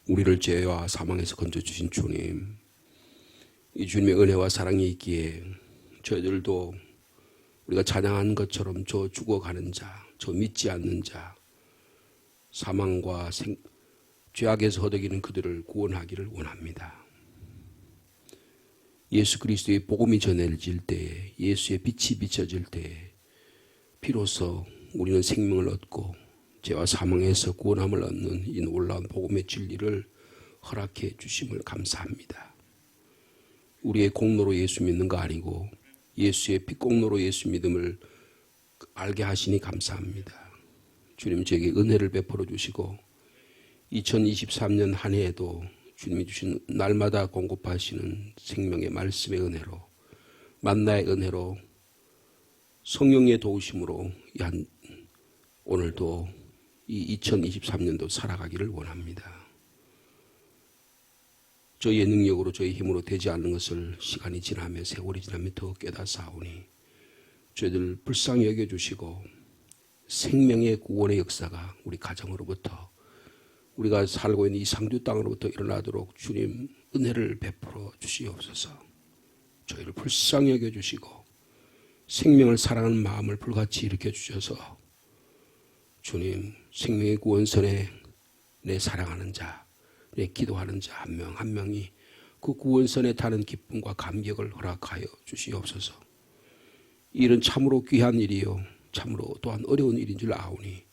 우리를 죄와 사망에서 건져주신 주님, 이 주님의 은혜와 사랑이 있기에 저희들도 우리가 찬양한 것처럼 저 죽어가는 자, 저 믿지 않는 자, 사망과 죄악에서 허덕이는 그들을 구원하기를 원합니다. 예수 그리스도의 복음이 전해질 때에, 예수의 빛이 비춰질 때에 비로소 우리는 생명을 얻고 죄와 사망에서 구원함을 얻는 이 놀라운 복음의 진리를 허락해 주심을 감사합니다. 우리의 공로로 예수 믿는 거 아니고 예수의 빛공로로 예수 믿음을 알게 하시니 감사합니다. 주님 저에게 은혜를 베풀어 주시고 2023년 한 해에도 주님이 주신 날마다 공급하시는 생명의 말씀의 은혜로, 만나의 은혜로, 성령의 도우심으로 오늘도 이 2023년도 살아가기를 원합니다. 저희의 능력으로 저희 힘으로 되지 않는 것을 시간이 지나며 세월이 지나며 더 깨닫사오니 저희들 불쌍히 여겨주시고 생명의 구원의 역사가 우리 가정으로부터 우리가 살고 있는 이 상주 땅으로부터 일어나도록 주님 은혜를 베풀어 주시옵소서. 저희를 불쌍히 여겨주시고 생명을 사랑하는 마음을 불같이 일으켜 주셔서 주님 생명의 구원선에 내 사랑하는 자, 내 기도하는 자 한 명 한 명이 그 구원선에 타는 기쁨과 감격을 허락하여 주시옵소서. 이 일은 참으로 귀한 일이요 참으로 또한 어려운 일인 줄 아오니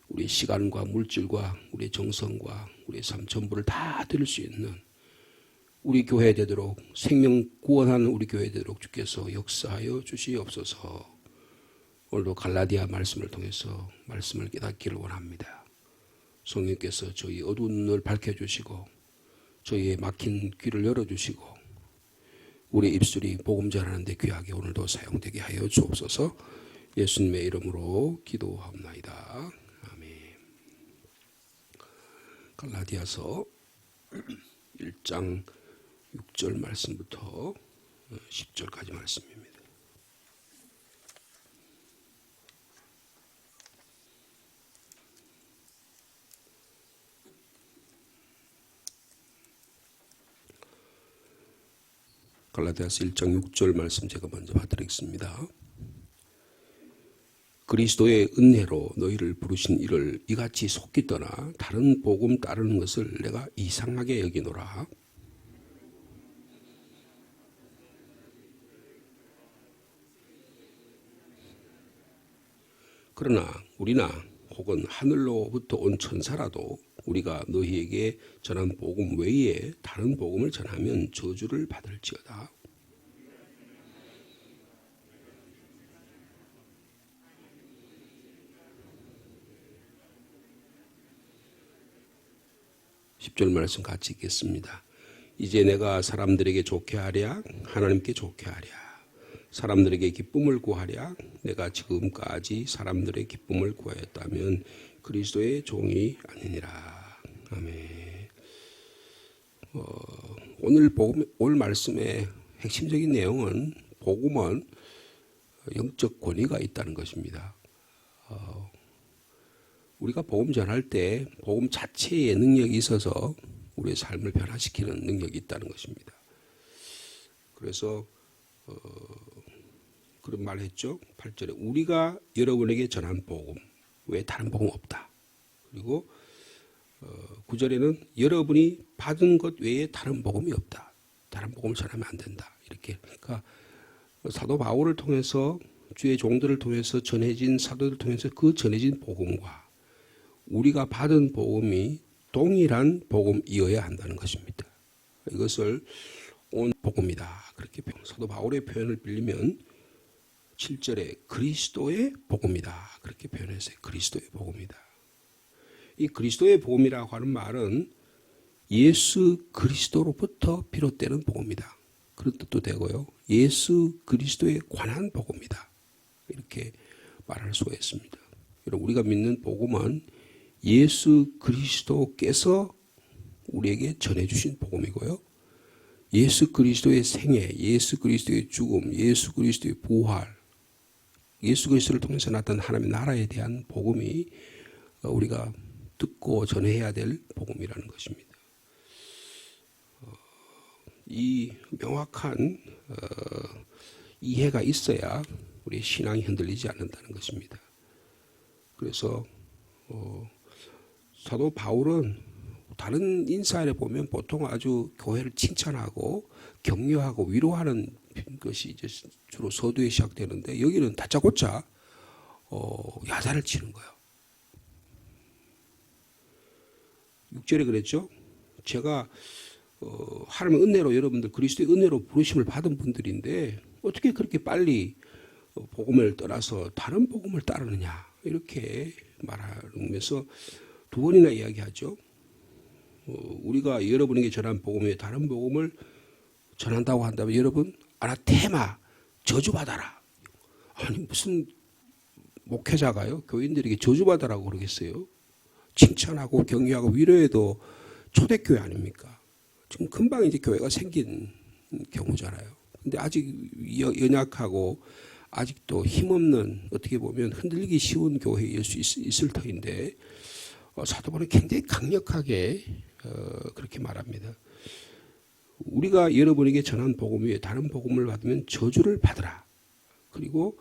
우리의 시간과 물질과 우리의 정성과 우리의 삶 전부를 다 드릴 수 있는 우리 교회 되도록 생명 구원하는 우리 교회 되도록 주께서 역사하여 주시옵소서. 오늘도 갈라디아 말씀을 통해서 말씀을 깨닫기를 원합니다. 성령께서 저희 어두운 눈을 밝혀주시고 저희의 막힌 귀를 열어주시고 우리 입술이 복음 전하는 데 귀하게 오늘도 사용되게 하여 주옵소서. 예수님의 이름으로 기도하옵나이다. 아멘. 갈라디아서 1장 6절 말씀부터 10절까지 말씀입니다. 갈라디아서 1장 6절 말씀 제가 먼저 봐드리겠습니다. 그리스도의 은혜로 너희를 부르신 이를 이같이 속기 떠나 다른 복음 따르는 것을 내가 이상하게 여기노라. 그러나 우리나 혹은 하늘로부터 온 천사라도 우리가 너희에게 전한 복음 외에 다른 복음을 전하면 저주를 받을지어다. (10절) 말씀 같이 읽겠습니다. 이제 내가 사람들에게 좋게 하랴 하나님께 좋게 하랴 사람들에게 기쁨을 구하랴 내가 지금까지 사람들의 기쁨을 구하였다면 그리스도의 종이 아니니라. 아멘. 오늘 말씀의 핵심적인 내용은 복음은 영적 권위가 있다는 것입니다. 우리가 복음 전할 때 복음 자체의 능력이 있어서 우리의 삶을 변화시키는 능력이 있다는 것입니다. 그래서 그런 말을 했죠. 8절에 우리가 여러분에게 전한 복음 외에 다른 복음 없다. 그리고 9절에는 여러분이 받은 것 외에 다른 복음이 없다. 다른 복음을 전하면 안 된다. 이렇게. 그러니까 사도 바울을 통해서 주의 종들을 통해서 전해진 사도들을 통해서 그 전해진 복음과 우리가 받은 복음이 동일한 복음이어야 한다는 것입니다. 이것을 온 복음이다. 그렇게 사도 바울의 표현을 빌리면 7절에 그리스도의 복음이다. 그렇게 표현했어요. 그리스도의 복음이다. 이 그리스도의 복음이라고 하는 말은 예수 그리스도로부터 비롯되는 복음이다. 그런 뜻도 되고요. 예수 그리스도에 관한 복음이다. 이렇게 말할 수가 있습니다. 여러분 우리가 믿는 복음은 예수 그리스도께서 우리에게 전해주신 복음이고요. 예수 그리스도의 생애, 예수 그리스도의 죽음, 예수 그리스도의 부활, 예수 그리스도를 통해서 나타난 하나님의 나라에 대한 복음이 우리가 듣고 전해야 될 복음이라는 것입니다. 이 명확한 이해가 있어야 우리 신앙이 흔들리지 않는다는 것입니다. 그래서 사도 바울은 다른 인사에 보면 보통 아주 교회를 칭찬하고 격려하고 위로하는 것이 이제 주로 서두에 시작되는데 여기는 다짜고짜 야단을 치는 거예요. 6절에 그랬죠. 제가 하나님의 은혜로 여러분들 그리스도의 은혜로 부르심을 받은 분들인데 어떻게 그렇게 빨리 복음을 떠나서 다른 복음을 따르느냐 이렇게 말하면서 두 번이나 이야기하죠. 우리가 여러분에게 전한 복음 외에 다른 복음을 전한다고 한다면 여러분 아나테마 저주받아라. 아니 무슨 목회자가요 교인들에게 저주받아라고 그러겠어요. 칭찬하고 격려하고 위로해도 초대교회 아닙니까? 지금 금방 이제 교회가 생긴 경우잖아요. 근데 아직 연약하고 아직도 힘없는 어떻게 보면 흔들리기 쉬운 교회일 수 있을 터인데 사도 바울은 굉장히 강력하게 그렇게 말합니다. 우리가 여러분에게 전한 복음 외에 다른 복음을 받으면 저주를 받으라. 그리고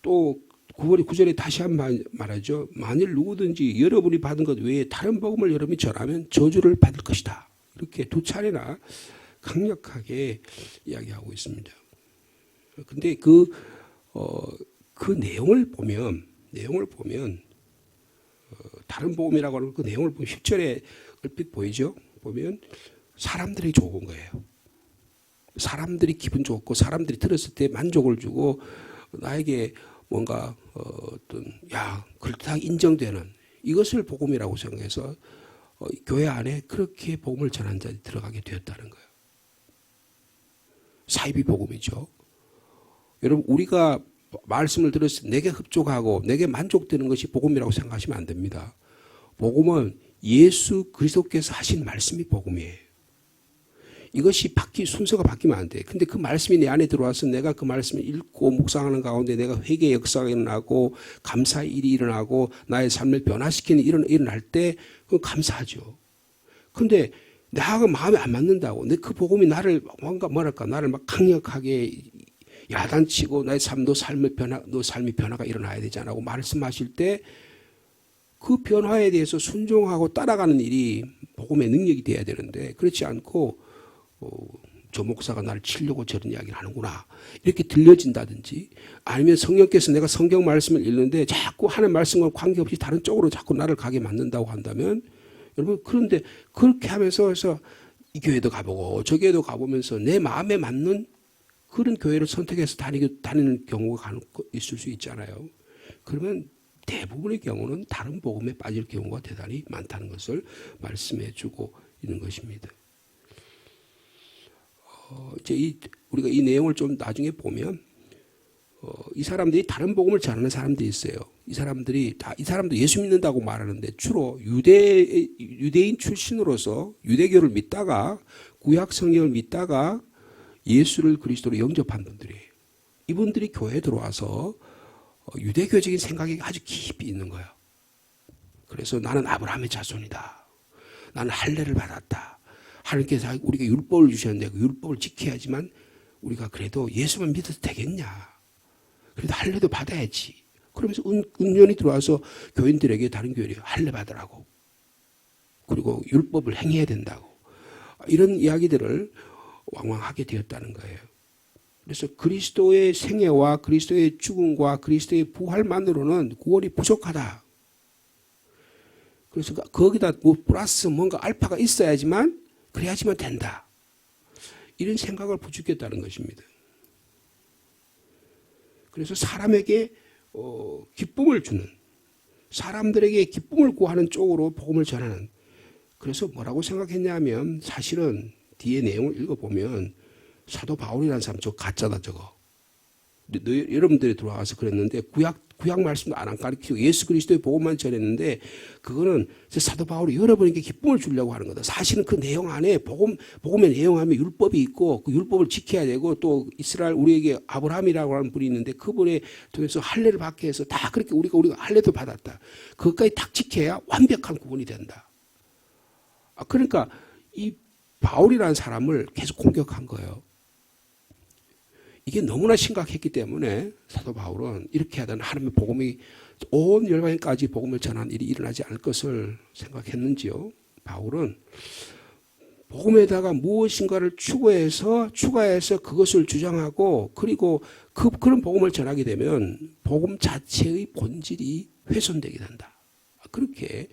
또 9절에 다시 한번 말하죠. 만일 누구든지 여러분이 받은 것 외에 다른 복음을 여러분이 전하면 저주를 받을 것이다. 이렇게 두 차례나 강력하게 이야기하고 있습니다. 근데 그 내용을 보면 다른 복음이라고 하는 그 내용을 보면 10절에 얼핏 보이죠? 보면 사람들이 좋은 거예요. 사람들이 기분 좋고 사람들이 들었을 때 만족을 주고 나에게 뭔가 그렇다고 인정되는 이것을 복음이라고 생각해서 교회 안에 그렇게 복음을 전한 자들이 들어가게 되었다는 거예요. 사이비 복음이죠. 여러분 우리가 말씀을 들었을 때 내게 흡족하고 내게 만족되는 것이 복음이라고 생각하시면 안 됩니다. 복음은 예수 그리스도께서 하신 말씀이 복음이에요. 이것이 순서가 바뀌면 안 돼. 근데 그 말씀이 내 안에 들어와서 내가 그 말씀을 읽고 묵상하는 가운데 내가 회개의 역사가 일어나고 감사의 일이 일어나고 나의 삶을 변화시키는 일이 일어날 때 그건 감사하죠. 근데 나하고 마음에 안 맞는다고. 내 그 복음이 나를 나를 막 강력하게 야단치고 나의 너 삶이 변화가 일어나야 되잖아고 말씀하실 때 그 변화에 대해서 순종하고 따라가는 일이 복음의 능력이 돼야 되는데 그렇지 않고 저 목사가 나를 치려고 저런 이야기를 하는구나 이렇게 들려진다든지 아니면 성령께서 내가 성경 말씀을 읽는데 자꾸 하는 말씀과 관계없이 다른 쪽으로 자꾸 나를 가게 만든다고 한다면 여러분 그런데 그렇게 하면서 이 교회도 가보고 저 교회도 가보면서 내 마음에 맞는 그런 교회를 선택해서 다니는 경우가 있을 수 있잖아요. 그러면 대부분의 경우는 다른 복음에 빠질 경우가 대단히 많다는 것을 말씀해 주고 있는 것입니다. 이제 우리가 이 내용을 좀 나중에 보면 이 사람들이 다른 복음을 전하는 사람들이 있어요. 이 사람도 예수 믿는다고 말하는데 주로 유대인 출신으로서 유대교를 믿다가 구약 성경을 믿다가 예수를 그리스도로 영접한 분들이에요. 이분들이 교회에 들어와서 유대교적인 생각이 아주 깊이 있는 거예요. 그래서 나는 아브라함의 자손이다. 나는 할례를 받았다. 하나님께서 우리가 율법을 주셨는데 그 율법을 지켜야지만 우리가 그래도 예수만 믿어도 되겠냐. 그래도 할례도 받아야지. 그러면서 은연히 들어와서 교인들에게 다른 교인이 할례 받으라고. 그리고 율법을 행해야 된다고. 이런 이야기들을 왕왕하게 되었다는 거예요. 그래서 그리스도의 생애와 그리스도의 죽음과 그리스도의 부활만으로는 구원이 부족하다. 그래서 거기다 플러스 뭔가 알파가 있어야지만 그래야지만 된다. 이런 생각을 부추겼다는 것입니다. 그래서 사람에게 기쁨을 주는 사람들에게 기쁨을 구하는 쪽으로 복음을 전하는 그래서 뭐라고 생각했냐면 사실은 뒤에 내용을 읽어보면 사도 바울이라는 사람 저거 가짜다 저거. 여러분들이 들어와서 그랬는데 구약 말씀도 안 가르치고 예수 그리스도의 복음만 전했는데 그거는 사도 바울이 여러분에게 기쁨을 주려고 하는 거다. 사실은 그 내용 안에 복음의 내용 안에 율법이 있고 그 율법을 지켜야 되고 또 이스라엘 우리에게 아브라함이라고 하는 분이 있는데 그분에 통해서 할례를 받게 해서 다 그렇게 우리가 할례도 받았다. 그것까지 딱 지켜야 완벽한 구원이 된다. 그러니까 이 바울이라는 사람을 계속 공격한 거예요. 이게 너무나 심각했기 때문에 사도 바울은 이렇게 하던 하나님의 복음이 온 열방까지 복음을 전하는 일이 일어나지 않을 것을 생각했는지요. 바울은 복음에다가 무엇인가를 추가해서 그것을 주장하고 그리고 그런 복음을 전하게 되면 복음 자체의 본질이 훼손되게 된다. 그렇게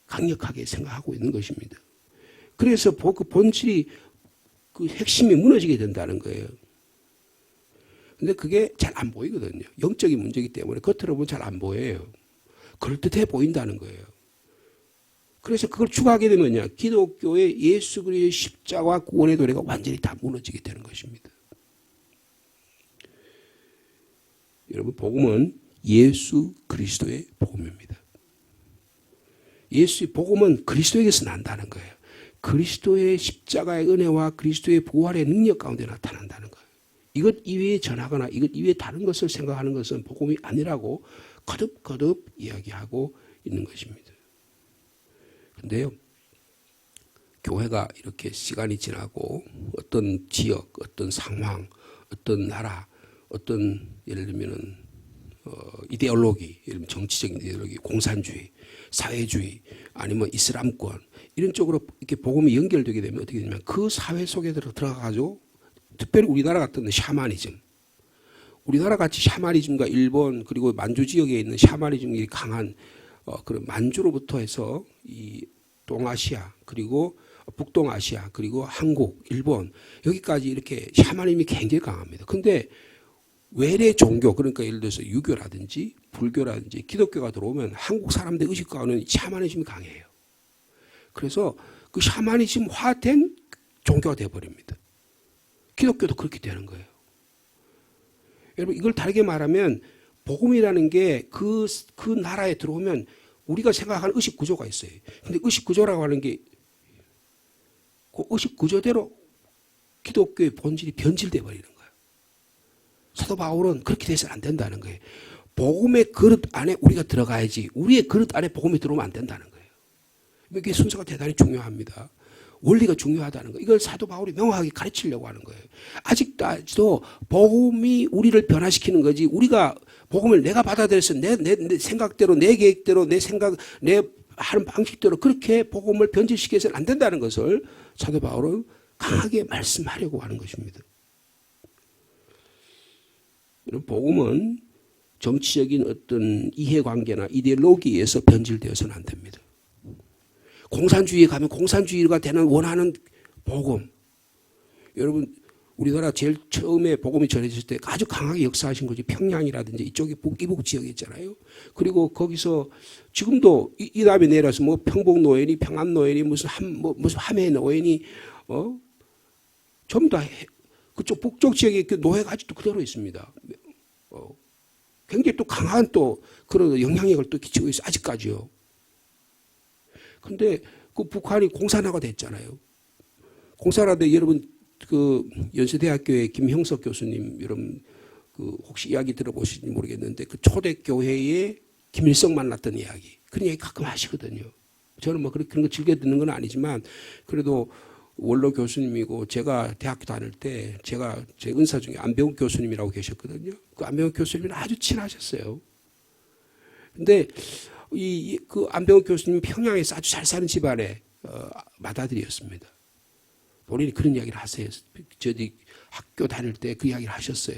강력하게 생각하고 있는 것입니다. 그래서 그 본질이 그 핵심이 무너지게 된다는 거예요. 근데 그게 잘 안 보이거든요. 영적인 문제이기 때문에 겉으로 보면 잘 안 보여요. 그럴듯해 보인다는 거예요. 그래서 그걸 추가하게 되면요, 기독교의 예수 그리스도의 십자가 구원의 도래가 완전히 다 무너지게 되는 것입니다. 여러분, 복음은 예수 그리스도의 복음입니다. 예수의 복음은 그리스도에게서 난다는 거예요. 그리스도의 십자가의 은혜와 그리스도의 부활의 능력 가운데 나타난다는 거예요. 이것 이외에 전하거나 이것 이외에 다른 것을 생각하는 것은 복음이 아니라고 거듭거듭 이야기하고 있는 것입니다. 그런데요, 교회가 이렇게 시간이 지나고 어떤 지역, 어떤 상황, 어떤 나라, 어떤 예를 들면은 이데올로기, 예를 들면 정치적인 이데올로기, 공산주의, 사회주의, 아니면 이슬람권 이런 쪽으로 이렇게 복음이 연결되게 되면 어떻게 되냐면 그 사회 속에 들어가가지고 특별히 우리나라 같은 샤머니즘, 우리나라 같이 샤머니즘과 일본 그리고 만주 지역에 있는 샤머니즘이 강한 그런 만주로부터 해서 이 동아시아 그리고 북동아시아 그리고 한국, 일본 여기까지 이렇게 샤머니즘이 굉장히 강합니다. 근데 외래 종교, 그러니까 예를 들어서 유교라든지 불교라든지 기독교가 들어오면 한국 사람들 의식 가운데 샤머니즘이 강해요. 그래서 그 샤머니즘화된 종교가 되어버립니다. 기독교도 그렇게 되는 거예요. 여러분, 이걸 다르게 말하면 복음이라는 게 그 나라에 들어오면 우리가 생각하는 의식 구조가 있어요. 근데 의식 구조라고 하는 게 그 의식 구조대로 기독교의 본질이 변질되어 버리는 거예요. 사도 바울은 그렇게 돼서는 안 된다는 거예요. 복음의 그릇 안에 우리가 들어가야지 우리의 그릇 안에 복음이 들어오면 안 된다는 거예요. 이게 순서가 대단히 중요합니다. 원리가 중요하다는 거예요. 이걸 사도 바울이 명확하게 가르치려고 하는 거예요. 아직도 복음이 우리를 변화시키는 거지 우리가 복음을 내가 받아들여서 내 생각대로 내 계획대로 내 생각 내 하는 방식대로 그렇게 복음을 변질시켜서는 안 된다는 것을 사도 바울은 강하게 말씀하려고 하는 것입니다. 복음은 정치적인 어떤 이해관계나 이데올로기에서 변질되어서는 안 됩니다. 공산주의에 가면 공산주의가 되는 원하는 복음. 여러분, 우리나라 제일 처음에 복음이 전해졌을 때 아주 강하게 역사하신 거지. 평양이라든지 이쪽에 이북 지역에 있잖아요. 그리고 거기서 지금도 이 다음에 내려서 뭐 평복 노예니 평안 노예니 무슨 함해 노예니 전부 다 그쪽 북쪽 지역에 그 노예가 아직도 그대로 있습니다. 굉장히 또 강한 또 그런 영향력을 또 끼치고 있어요. 아직까지요. 근데 그 북한이 공산화가 됐잖아요. 공산화돼 여러분 그 연세대학교의 김형석 교수님 여러분 그 혹시 이야기 들어보실지 모르겠는데 그 초대교회에 김일성 만났던 이야기 그런 이야기 가끔 하시거든요. 저는 뭐 그런 거 즐겨 듣는 건 아니지만 그래도 원로 교수님이고 제가 대학교 다닐 때 제가 제 은사 중에 안병욱 교수님이라고 계셨거든요. 그 안병욱 교수님은 아주 친하셨어요. 근데 그 안병욱 교수님 평양에서 아주 잘 사는 집안에 맏아들이었습니다. 본인이 그런 이야기를 하세요. 저희 학교 다닐 때 그 이야기를 하셨어요.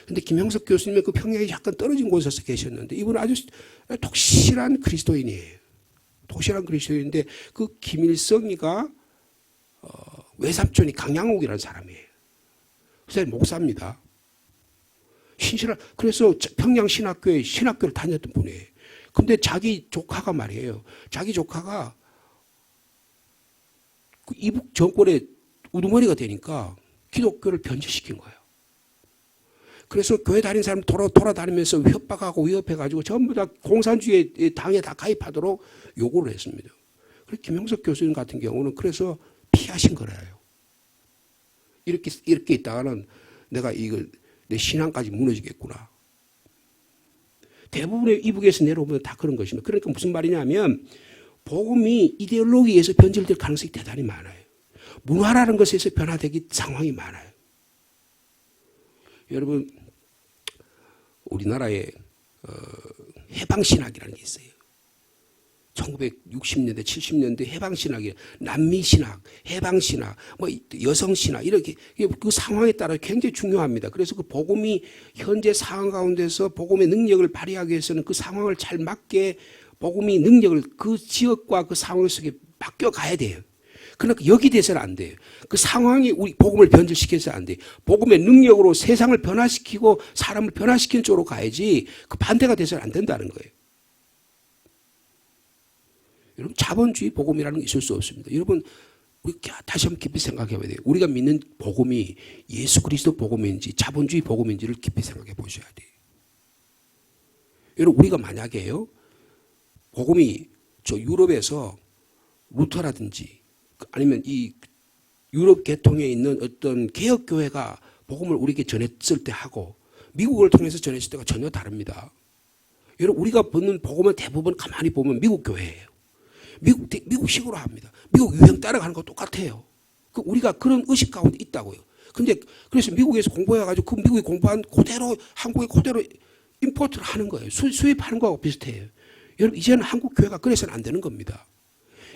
근데 김형석 교수님은 그 평양에 약간 떨어진 곳에서 계셨는데 이분은 아주 독실한 그리스도인이에요. 독실한 그리스도인인데 그 김일성이가 외삼촌이 강양옥이라는 사람이에요. 그 사람이 목사입니다. 그래서 평양 신학교에 신학교를 다녔던 분이에요. 근데 자기 조카가 말이에요. 자기 조카가 그 이북 정권의 우두머리가 되니까 기독교를 변질시킨 거예요. 그래서 교회 다니는 사람 돌아다니면서 협박하고 위협해가지고 전부 다 공산주의 당에 다 가입하도록 요구를 했습니다. 그래서 김형석 교수님 같은 경우는 그래서 피하신 거래요. 이렇게 있다가는 내가 이걸 내 신앙까지 무너지겠구나. 대부분의 이북에서 내려오면 다 그런 것입니다. 그러니까 무슨 말이냐면 복음이 이데올로기에서 변질될 가능성이 대단히 많아요. 문화라는 것에서 변화되기 상황이 많아요. 여러분, 우리나라에 해방신학이라는 게 있어요. 1960년대, 70년대 해방신학이 남미신학, 해방신학, 뭐 여성신학 이렇게 그 상황에 따라 굉장히 중요합니다. 그래서 그 복음이 현재 상황 가운데서 복음의 능력을 발휘하기 위해서는 그 상황을 잘 맞게 복음이 능력을 그 지역과 그 상황 속에 바뀌어 가야 돼요. 그러니까 여기 돼서는 안 돼요. 그 상황이 우리 복음을 변질시켜서 안 돼요. 복음의 능력으로 세상을 변화시키고 사람을 변화시키는 쪽으로 가야지 그 반대가 돼서는 안 된다는 거예요. 여러분, 자본주의 복음이라는 게 있을 수 없습니다. 여러분, 우리 다시 한번 깊이 생각해 봐야 돼요. 우리가 믿는 복음이 예수 그리스도 복음인지 자본주의 복음인지를 깊이 생각해 보셔야 돼요. 여러분, 우리가 만약에요, 복음이 저 유럽에서 루터라든지 아니면 이 유럽 계통에 있는 어떤 개혁교회가 복음을 우리에게 전했을 때 하고 미국을 통해서 전했을 때가 전혀 다릅니다. 여러분, 우리가 듣는 복음은 대부분 가만히 보면 미국 교회예요. 미국식으로 합니다. 미국 유행 따라가는 거 똑같아요. 우리가 그런 의식 가운데 있다고요. 근데 그래서 미국에서 공부해가지고 그 미국이 공부한 그대로 한국에 그대로 임포트를 하는 거예요. 수입하는 거하고 비슷해요. 여러분, 이제는 한국 교회가 그래서는 안 되는 겁니다.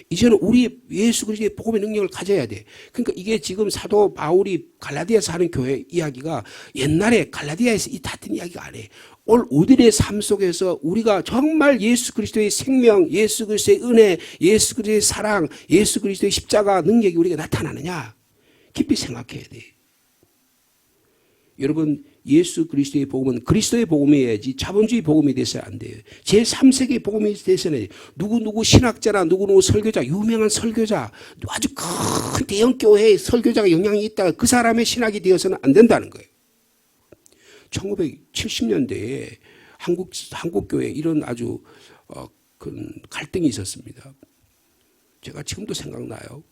이제는 우리 예수 그리스도의 복음의 능력을 가져야 돼. 그러니까 이게 지금 사도 바울이 갈라디아에서 하는 교회 이야기가 옛날에 갈라디아에서 이 같은 이야기가 아니에요. 오늘 우리들의 삶 속에서 우리가 정말 예수 그리스도의 생명, 예수 그리스도의 은혜, 예수 그리스도의 사랑, 예수 그리스도의 십자가 능력이 우리에게 나타나느냐 깊이 생각해야 돼. 여러분, 예수 그리스도의 복음은 그리스도의 복음이어야지 자본주의 복음이 돼서는 안 돼요. 제3세기 복음이 돼서는 누구 신학자나 누구 설교자, 유명한 설교자, 아주 큰 대형 교회의 설교자가 영향이 있다가 그 사람의 신학이 되어서는 안 된다는 거예요. 1970년대에 한국 교회에 이런 아주 큰 갈등이 있었습니다. 제가 지금도 생각나요.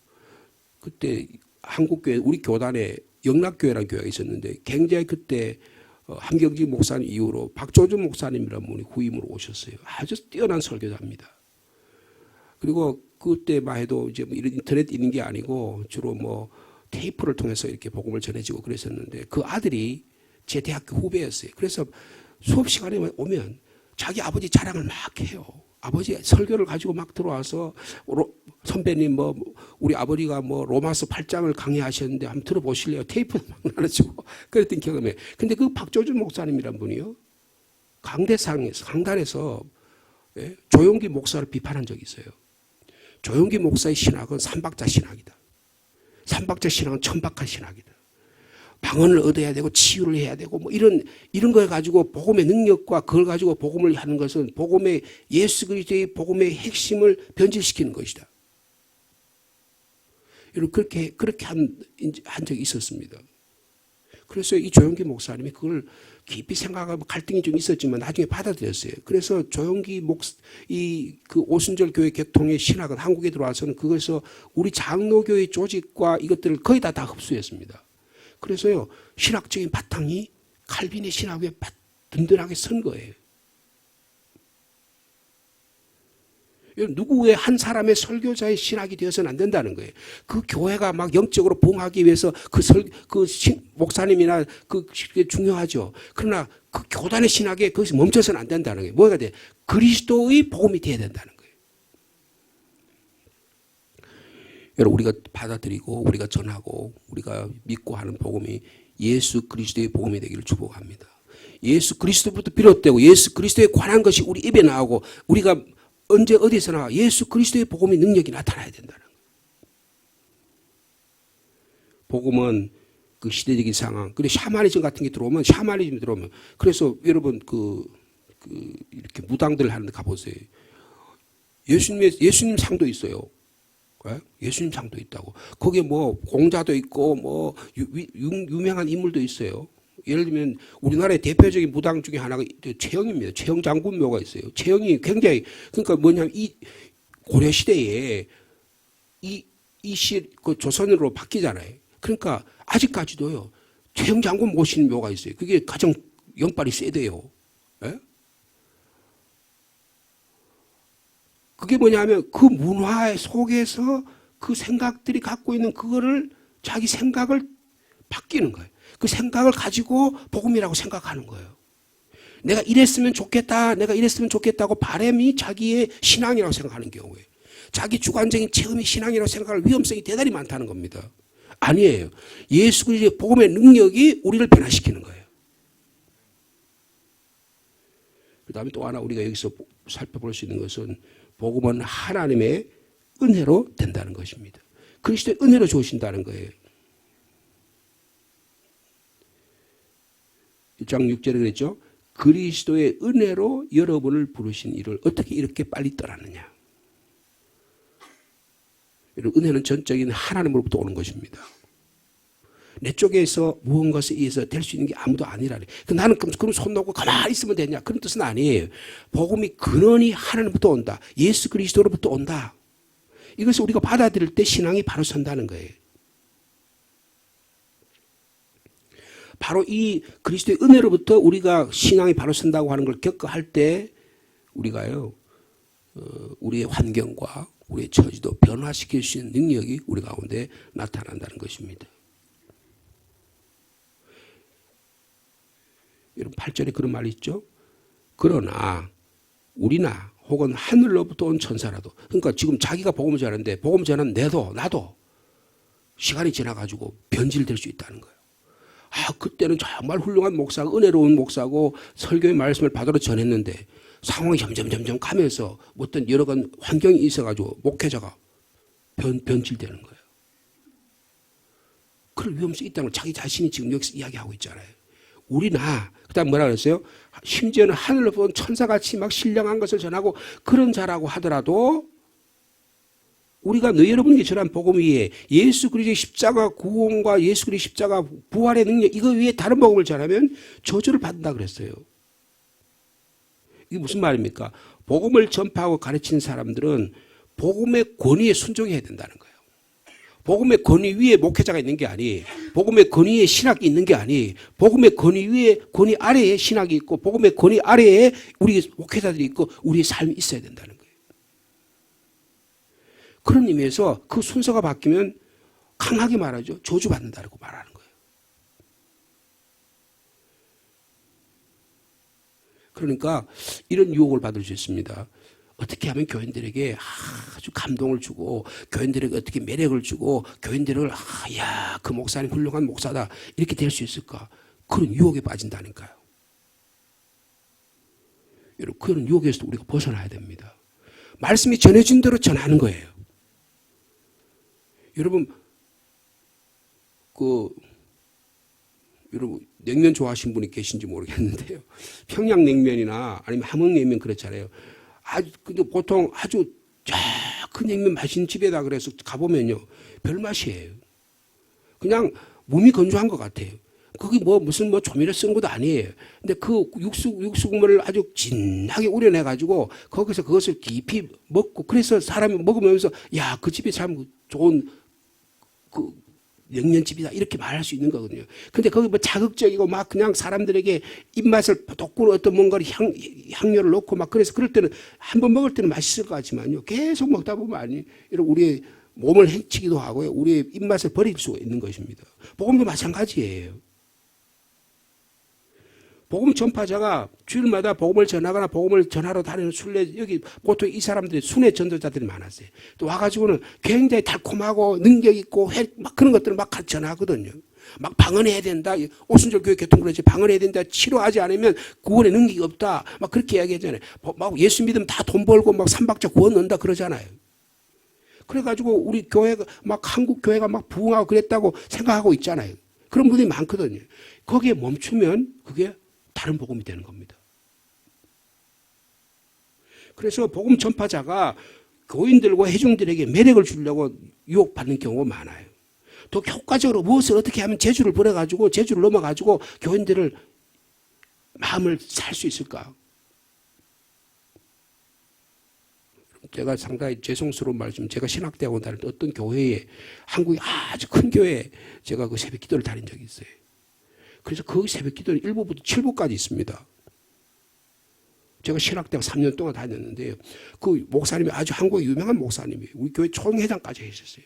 그때 한국교회 우리 교단에 영락교회라는 교회가 있었는데 굉장히 그때 함경진 목사님 이후로 박조준 목사님이라는 분이 후임으로 오셨어요. 아주 뛰어난 설교자입니다. 그리고 그때만 해도 이제 뭐 이런 인터넷 있는 게 아니고 주로 뭐 테이프를 통해서 이렇게 복음을 전해지고 그랬었는데 그 아들이 제 대학교 후배였어요. 그래서 수업 시간에 오면 자기 아버지 자랑을 막 해요. 아버지 설교를 가지고 막 들어와서 선배님 뭐 우리 아버지가 뭐 로마서 8장을 강의하셨는데 한번 들어보실래요? 테이프 막 나눠주고 그랬던 경험에. 근데 그 박조준 목사님이란 분이요, 강단에서 조용기 목사를 비판한 적이 있어요. 조용기 목사의 신학은 삼박자 신학이다. 삼박자 신학은 천박한 신학이다. 방언을 얻어야 되고 치유를 해야 되고 뭐 이런 걸 가지고 복음의 능력과 그걸 가지고 복음을 하는 것은 복음의 예수 그리스도의 복음의 핵심을 변질시키는 것이다. 여러분, 그렇게 한 적이 있었습니다. 그래서 이 조용기 목사님이 그걸 깊이 생각하고 갈등이 좀 있었지만 나중에 받아들였어요. 그래서 조용기 그 오순절 교회 개통의 신학은 한국에 들어와서는 그것에서 우리 장로교회 조직과 이것들을 거의 다 흡수했습니다. 그래서요, 신학적인 바탕이 칼빈의 신학에 든든하게 선 거예요. 누구의 한 사람의 설교자의 신학이 되어서는 안 된다는 거예요. 그 교회가 막 영적으로 부흥하기 위해서 목사님이나 그게 중요하죠. 그러나 그 교단의 신학에 거기서 멈춰서는 안 된다는 거예요. 뭐가 돼? 그리스도의 복음이 되어야 된다는 거예요. 여러분, 우리가 받아들이고 우리가 전하고 우리가 믿고 하는 복음이 예수 그리스도의 복음이 되기를 축복합니다. 예수 그리스도부터 비롯되고 예수 그리스도에 관한 것이 우리 입에 나오고 우리가 언제 어디서나 예수 그리스도의 복음의 능력이 나타나야 된다는 거예요. 복음은 그 시대적인 상황, 그리고 샤머니즘 같은 게 들어오면 그래서 여러분 이렇게 무당들 하는 데 가보세요. 예수님 상도 있어요. 예수님 상도 있다고. 거기에 뭐 공자도 있고 뭐 유명한 인물도 있어요. 예를 들면 우리나라의 대표적인 무당 중에 하나가 최영입니다. 최영 장군묘가 있어요. 최영이 굉장히, 그러니까 뭐냐면 이 고려 시대에 그 조선으로 바뀌잖아요. 그러니까 아직까지도요, 최영 장군 모시는 묘가 있어요. 그게 가장 영빨이 세대요. 예? 그게 뭐냐면 그 문화 속에서 그 생각들이 갖고 있는 그거를 자기 생각을 바뀌는 거예요. 그 생각을 가지고 복음이라고 생각하는 거예요. 내가 이랬으면 좋겠다, 내가 이랬으면 좋겠다고 바람이 자기의 신앙이라고 생각하는 경우에 자기 주관적인 체험이 신앙이라고 생각할 위험성이 대단히 많다는 겁니다. 아니에요. 예수 그리스도의 복음의 능력이 우리를 변화시키는 거예요. 그 다음에 또 하나 우리가 여기서 살펴볼 수 있는 것은 복음은 하나님의 은혜로 된다는 것입니다. 그리스도의 은혜로 주어진다는 거예요. 1장 6절에 그랬죠. 그리스도의 은혜로 여러분을 부르신 이를 어떻게 이렇게 빨리 떠났느냐. 은혜는 전적인 하나님으로부터 오는 것입니다. 내 쪽에서 무언가에 의해서 될 수 있는 게 아무도 아니라니. 나는 그럼 손 놓고 가만히 있으면 되냐. 그런 뜻은 아니에요. 복음이 근원이 하나님부터 온다. 예수 그리스도로부터 온다. 이것을 우리가 받아들일 때 신앙이 바로 선다는 거예요. 바로 이 그리스도의 은혜로부터 우리가 신앙이 바로 선다고 하는 걸 겪어할 때 우리가요, 우리의 환경과 우리의 처지도 변화시킬 수 있는 능력이 우리 가운데 나타난다는 것입니다. 여러분 8절에 그런 말이 있죠. 그러나 우리나 혹은 하늘로부터 온 천사라도, 그러니까 지금 자기가 복음을 전하는데 복음 전하는 나도 시간이 지나가지고 변질될 수 있다는 거예요. 그때는 정말 훌륭한 목사고 은혜로운 목사고 설교의 말씀을 받으러 전했는데 상황이 점점 가면서 어떤 여러 가지 환경이 있어가지고 목회자가 변질되는 거예요. 그럴 위험성이 있다는 걸 자기 자신이 지금 여기서 이야기하고 있잖아요. 우리나, 그 다음 뭐라 그랬어요? 심지어는 하늘로 본 천사같이 막 신령한 것을 전하고 그런 자라고 하더라도 우리가 너희 여러분에게 전한 복음 위에 예수 그리스도의 십자가 구원과 예수 그리스도의 십자가 부활의 능력 이거 위에 다른 복음을 전하면 저주를 받는다 그랬어요. 이게 무슨 말입니까? 복음을 전파하고 가르치는 사람들은 복음의 권위에 순종해야 된다는 거예요. 복음의 권위 위에 목회자가 있는 게 아니, 복음의 권위에 신학이 있는 게 아니, 복음의 권위 위에 권위 아래에 신학이 있고 복음의 권위 아래에 우리 목회자들이 있고 우리의 삶이 있어야 된다는 거예요. 그런 의미에서 그 순서가 바뀌면 강하게 말하죠. 저주받는다고 말하는 거예요. 그러니까 이런 유혹을 받을 수 있습니다. 어떻게 하면 교인들에게 아주 감동을 주고 교인들에게 어떻게 매력을 주고 교인들을 야, 그 목사님 훌륭한 목사다 이렇게 될 수 있을까? 그런 유혹에 빠진다니까요. 여러분 그런 유혹에서도 우리가 벗어나야 됩니다. 말씀이 전해진 대로 전하는 거예요. 여러분 여러분 냉면 좋아하시는 분이 계신지 모르겠는데요. 평양냉면이나 아니면 함흥냉면 그렇잖아요. 근데 보통 아주 큰 냉면 맛있는 집에다 그래서 가보면요. 별 맛이에요. 그냥 몸이 건조한 것 같아요. 그게 무슨 조미료 쓴 것도 아니에요. 근데 그 육수 국물을 아주 진하게 우려내가지고 거기서 그것을 깊이 먹고 그래서 사람이 먹으면서 야, 그 집이 참 좋은 냉면집이다 이렇게 말할 수 있는 거거든요. 근데 거기 자극적이고 막 그냥 사람들에게 입맛을 돋구는 어떤 뭔가를 향료를 넣고 막 그래서 그럴 때는 한번 먹을 때는 맛있을 것 같지만요. 계속 먹다 보면 이런 우리의 몸을 해치기도 하고요. 우리의 입맛을 버릴 수가 있는 것입니다. 복음도 마찬가지예요. 복음 전파자가 주일마다 복음을 전하거나 복음을 전하러 다니는 순례, 여기 보통 이 사람들이 순회 전도자들이 많았어요. 또 와가지고는 굉장히 달콤하고 능력 있고 막 그런 것들을 막 같이 전하거든요. 막 방언해야 된다. 오순절 교회 교통그러지 방언해야 된다. 치료하지 않으면 구원의 능력이 없다. 막 그렇게 이야기하잖아요. 막 예수 믿으면 다 돈 벌고 막 삼박자 구원 넣는다 그러잖아요. 그래가지고 우리 교회가 막 한국 교회가 막 부흥하고 그랬다고 생각하고 있잖아요. 그런 분들이 많거든요. 거기에 멈추면 그게 다른 복음이 되는 겁니다. 그래서 복음 전파자가 교인들과 회중들에게 매력을 주려고 유혹받는 경우가 많아요. 또 효과적으로 무엇을 어떻게 하면 재주를 부려가지고 재주를 넘어가지고 교인들을 마음을 살 수 있을까? 제가 상당히 죄송스러운 말씀, 제가 신학대학원 다닐 때 어떤 교회에 한국의 아주 큰 교회에 제가 그 새벽 기도를 다닌 적이 있어요. 그래서 그 새벽 기도는 1부부터 7부까지 있습니다. 제가 신학대학 3년 동안 다녔는데요. 그 목사님이 아주 한국의 유명한 목사님이에요. 우리 교회 총회장까지 했었어요.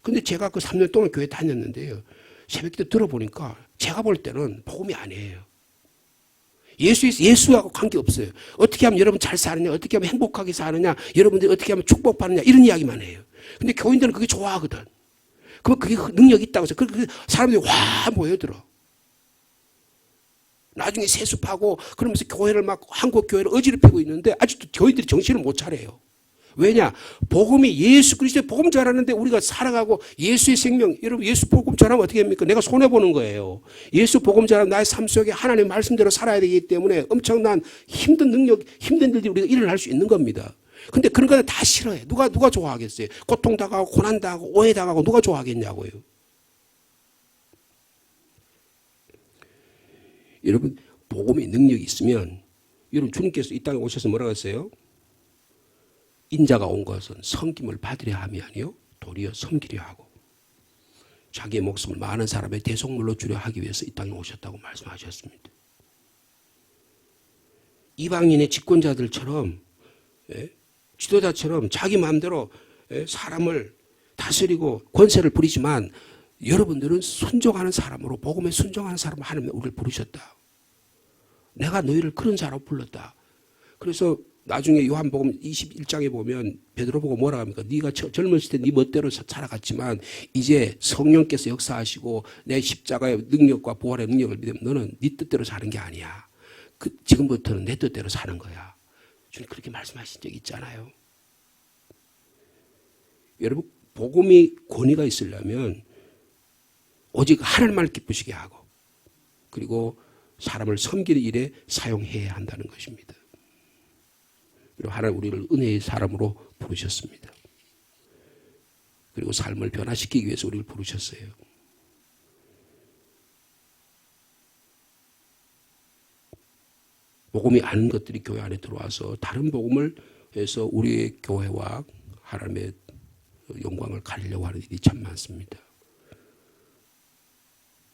근데 제가 그 3년 동안 교회 다녔는데요. 새벽기도 들어보니까 제가 볼 때는 복음이 아니에요. 예수하고 관계없어요. 어떻게 하면 여러분 잘 사느냐, 어떻게 하면 행복하게 사느냐, 여러분들이 어떻게 하면 축복받느냐, 이런 이야기만 해요. 근데 교인들은 그게 좋아하거든. 그러면 그게 능력이 있다고 해서 사람들이 와 모여들어. 나중에 세습하고 그러면서 교회를 막 한국 교회를 어지럽히고 있는데 아직도 교인들이 정신을 못 차려요. 왜냐? 복음이 예수 그리스도의 복음 전하는데 우리가 살아가고 예수의 생명, 여러분 예수 복음 전하면 어떻게 합니까? 내가 손해보는 거예요. 예수 복음 전하면 나의 삶 속에 하나님의 말씀대로 살아야 되기 때문에 엄청난 힘든 능력, 힘든 일들이 우리가 일어날 수 있는 겁니다. 근데 그런 거는 다 싫어해. 누가 좋아하겠어요? 고통당하고 고난당하고 오해당하고 누가 좋아하겠냐고요. 여러분 복음의 능력이 있으면 여러분 주님께서 이 땅에 오셔서 뭐라고 했어요? 인자가 온 것은 섬김을 받으려 함이 아니요 도리어 섬기려 하고 자기의 목숨을 많은 사람의 대속물로 주려 하기 위해서 이 땅에 오셨다고 말씀하셨습니다. 이방인의 집권자들처럼 지도자처럼 자기 마음대로 사람을 다스리고 권세를 부리지만 여러분들은 순종하는 사람으로 복음에 순종하는 사람으로 하나님 우리를 부르셨다. 내가 너희를 그런 자로 불렀다. 그래서 나중에 요한복음 21장에 보면 베드로 보고 뭐라 합니까? 네가 젊었을 때 네 멋대로 살아갔지만 이제 성령께서 역사하시고 내 십자가의 능력과 부활의 능력을 믿으면 너는 네 뜻대로 사는 게 아니야. 지금부터는 내 뜻대로 사는 거야. 주님 그렇게 말씀하신 적 있잖아요. 여러분 복음이 권위가 있으려면 오직 하나님만 기쁘시게 하고 그리고 사람을 섬기는 일에 사용해야 한다는 것입니다. 하나님 우리를 은혜의 사람으로 부르셨습니다. 그리고 삶을 변화시키기 위해서 우리를 부르셨어요. 복음이 아닌 것들이 교회 안에 들어와서 다른 복음을 해서 우리의 교회와 하나님의 영광을 가리려고 하는 일이 참 많습니다.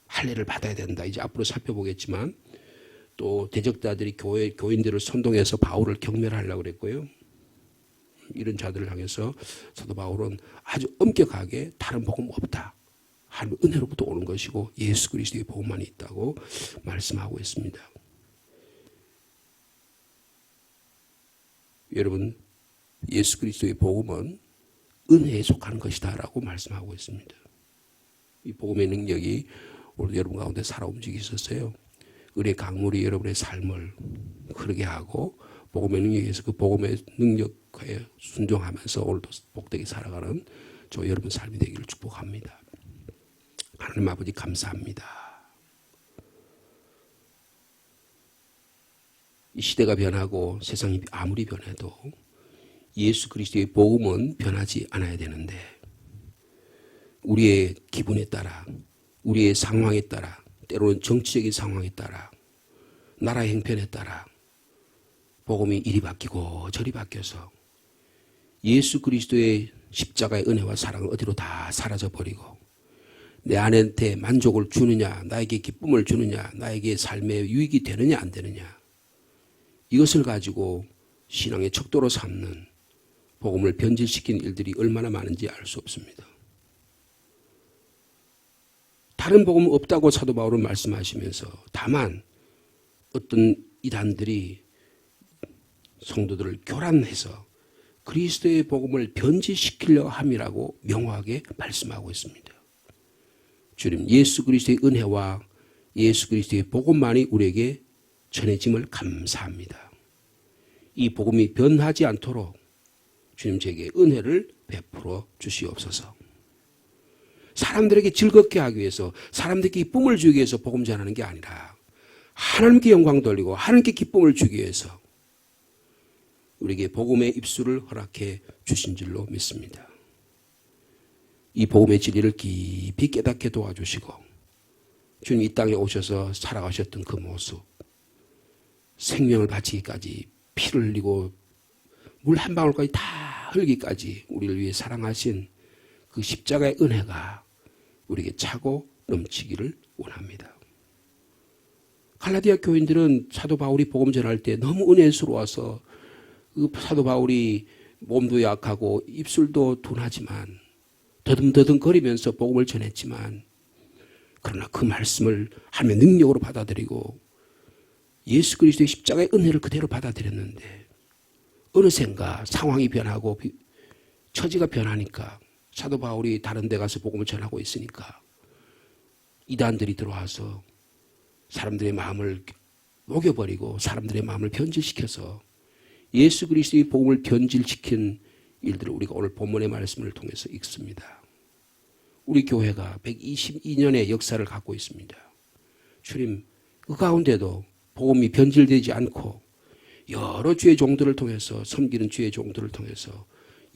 할례를 받아야 된다. 이제 앞으로 살펴보겠지만 또 대적자들이 교인들을 선동해서 바울을 경멸하려고 그랬고요. 이런 자들을 향해서 사도 바울은 아주 엄격하게 다른 복음 없다. 하나님의 은혜로부터 오는 것이고 예수 그리스도의 복음만 있다고 말씀하고 있습니다. 여러분 예수 그리스도의 복음은 은혜에 속하는 것이다라고 말씀하고 있습니다. 이 복음의 능력이 오늘 여러분 가운데 살아 움직이셨어요. 은혜의 강물이 여러분의 삶을 흐르게 하고 복음의 능력에 의해서 그 복음의 능력에 순종하면서 오늘도 복되게 살아가는 저 여러분 삶이 되기를 축복합니다. 하나님 아버지 감사합니다. 이 시대가 변하고 세상이 아무리 변해도 예수 그리스도의 복음은 변하지 않아야 되는데 우리의 기분에 따라 우리의 상황에 따라 때로는 정치적인 상황에 따라 나라의 형편에 따라 복음이 이리 바뀌고 저리 바뀌어서 예수 그리스도의 십자가의 은혜와 사랑은 어디로 다 사라져버리고 내 아내한테 만족을 주느냐 나에게 기쁨을 주느냐 나에게 삶에 유익이 되느냐 안 되느냐 이것을 가지고 신앙의 척도로 삼는 복음을 변질시킨 일들이 얼마나 많은지 알 수 없습니다. 다른 복음은 없다고 사도 바울은 말씀하시면서 다만 어떤 이단들이 성도들을 교란해서 그리스도의 복음을 변질시키려 함이라고 명확하게 말씀하고 있습니다. 주님 예수 그리스도의 은혜와 예수 그리스도의 복음만이 우리에게 전해짐을 감사합니다. 이 복음이 변하지 않도록 주님 제게 은혜를 베풀어 주시옵소서. 사람들에게 즐겁게 하기 위해서 사람들에게 기쁨을 주기 위해서 복음 전하는 게 아니라 하나님께 영광 돌리고 하나님께 기쁨을 주기 위해서 우리에게 복음의 입술을 허락해 주신 줄로 믿습니다. 이 복음의 진리를 깊이 깨닫게 도와주시고 주님 이 땅에 오셔서 살아가셨던 그 모습 생명을 바치기까지 피를 흘리고 물 한 방울까지 다 흘기까지 우리를 위해 사랑하신 그 십자가의 은혜가 우리에게 차고 넘치기를 원합니다. 갈라디아 교인들은 사도 바울이 복음 전할 때 너무 은혜스러워서 그 사도 바울이 몸도 약하고 입술도 둔하지만 더듬더듬 거리면서 복음을 전했지만 그러나 그 말씀을 하나님의 능력으로 받아들이고 예수 그리스도의 십자가의 은혜를 그대로 받아들였는데 어느샌가 상황이 변하고 처지가 변하니까 사도 바울이 다른 데 가서 복음을 전하고 있으니까 이단들이 들어와서 사람들의 마음을 녹여버리고 사람들의 마음을 변질시켜서 예수 그리스도의 복음을 변질시킨 일들을 우리가 오늘 본문의 말씀을 통해서 읽습니다. 우리 교회가 122년의 역사를 갖고 있습니다. 주님, 그 가운데도 복음이 변질되지 않고 여러 주의 종들을 통해서 섬기는 주의 종들을 통해서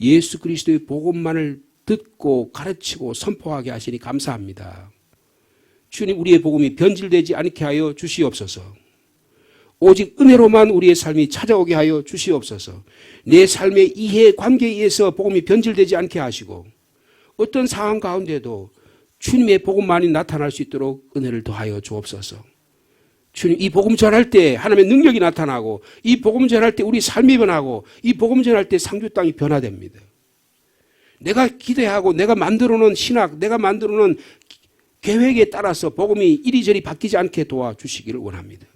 예수 그리스도의 복음만을 듣고 가르치고 선포하게 하시니 감사합니다. 주님, 우리의 복음이 변질되지 않게 하여 주시옵소서. 오직 은혜로만 우리의 삶이 찾아오게 하여 주시옵소서. 내 삶의 이해 관계에 의해서 복음이 변질되지 않게 하시고 어떤 상황 가운데도 주님의 복음만이 나타날 수 있도록 은혜를 더하여 주옵소서. 주님, 이 복음 전할 때 하나님의 능력이 나타나고 이 복음 전할 때 우리 삶이 변하고 이 복음 전할 때 상주 땅이 변화됩니다. 내가 기대하고 내가 만들어놓은 신학, 내가 만들어놓은 계획에 따라서 복음이 이리저리 바뀌지 않게 도와주시기를 원합니다.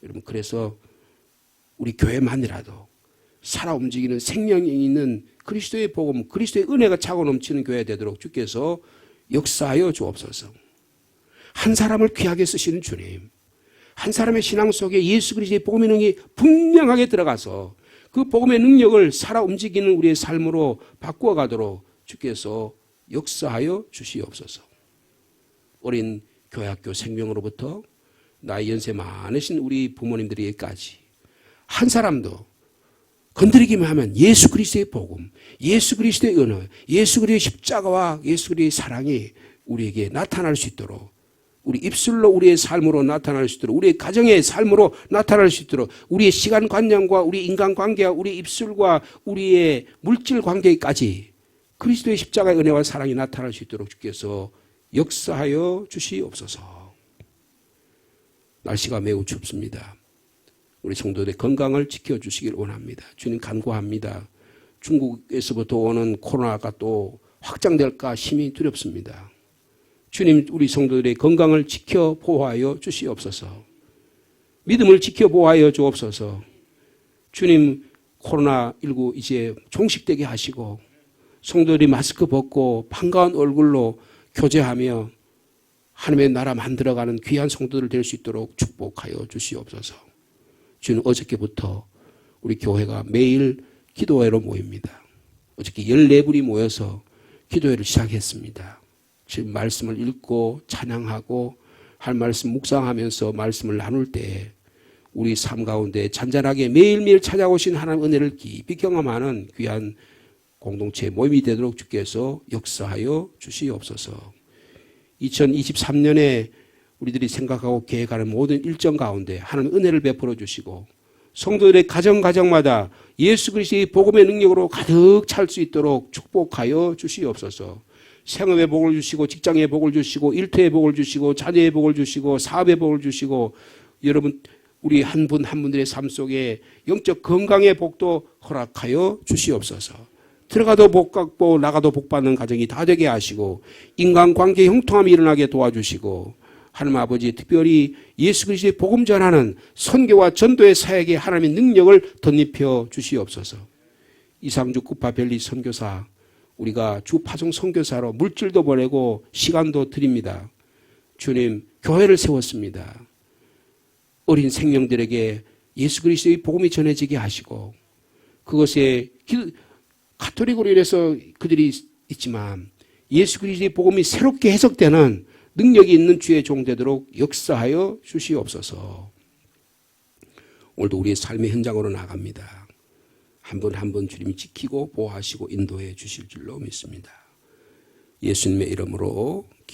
여러분, 그래서 우리 교회만이라도 살아 움직이는 생명이 있는 그리스도의 복음, 그리스도의 은혜가 차고 넘치는 교회 되도록 주께서 역사하여 주옵소서. 한 사람을 귀하게 쓰시는 주님, 한 사람의 신앙 속에 예수 그리스도의 복음의 능력이 분명하게 들어가서 그 복음의 능력을 살아 움직이는 우리의 삶으로 바꾸어 가도록 주께서 역사하여 주시옵소서. 어린 교회학교 생명으로부터 나이 연세 많으신 우리 부모님들에게까지 한 사람도 건드리기만 하면 예수 그리스도의 복음, 예수 그리스도의 은혜, 예수 그리스도의 십자가와 예수 그리스도의 사랑이 우리에게 나타날 수 있도록, 우리 입술로 우리의 삶으로 나타날 수 있도록, 우리의 가정의 삶으로 나타날 수 있도록, 우리의 시간관념과 우리 인간관계와 우리 입술과 우리의 물질 관계까지 그리스도의 십자가의 은혜와 사랑이 나타날 수 있도록 주께서 역사하여 주시옵소서. 날씨가 매우 춥습니다. 우리 성도들의 건강을 지켜주시길 원합니다. 주님, 간구합니다. 중국에서부터 오는 코로나가 또 확장될까 심히 두렵습니다. 주님, 우리 성도들의 건강을 지켜 보호하여 주시옵소서. 믿음을 지켜 보호하여 주옵소서. 주님, 코로나19 이제 종식되게 하시고 성도들이 마스크 벗고 반가운 얼굴로 교제하며 하나님의 나라 만들어가는 귀한 성도들 될 수 있도록 축복하여 주시옵소서. 주님, 어저께부터 우리 교회가 매일 기도회로 모입니다. 어저께 14분이 모여서 기도회를 시작했습니다. 지금 말씀을 읽고 찬양하고 할 말씀 묵상하면서 말씀을 나눌 때 우리 삶 가운데 잔잔하게 매일매일 찾아오신 하나님의 은혜를 깊이 경험하는 귀한 공동체 모임이 되도록 주께서 역사하여 주시옵소서. 2023년에 우리들이 생각하고 계획하는 모든 일정 가운데 하나님 은혜를 베풀어 주시고 성도들의 가정마다 예수 그리스도의 복음의 능력으로 가득 찰 수 있도록 축복하여 주시옵소서. 생업의 복을 주시고 직장의 복을 주시고 일터의 복을 주시고 자녀의 복을 주시고 사업의 복을 주시고 여러분 우리 한 분 한 분들의 삶 속에 영적 건강의 복도 허락하여 주시옵소서. 들어가도 복 받고 나가도 복 받는 가정이 다 되게 하시고 인간관계 형통함이 일어나게 도와주시고 하나님 아버지 특별히 예수 그리스도의 복음 전하는 선교와 전도의 사역에 하나님의 능력을 덧입혀 주시옵소서. 이상주 쿠파밸리 선교사 우리가 주파송 선교사로 물질도 보내고 시간도 드립니다. 주님, 교회를 세웠습니다. 어린 생명들에게 예수 그리스도의 복음이 전해지게 하시고 그것에 가톨릭으로 인해서 그들이 있지만 예수 그리스도의 복음이 새롭게 해석되는 능력이 있는 주의 종 되도록 역사하여 주시옵소서. 오늘도 우리의 삶의 현장으로 나갑니다. 한 분 한 분 주님이 지키고 보호하시고 인도해 주실 줄로 믿습니다. 예수님의 이름으로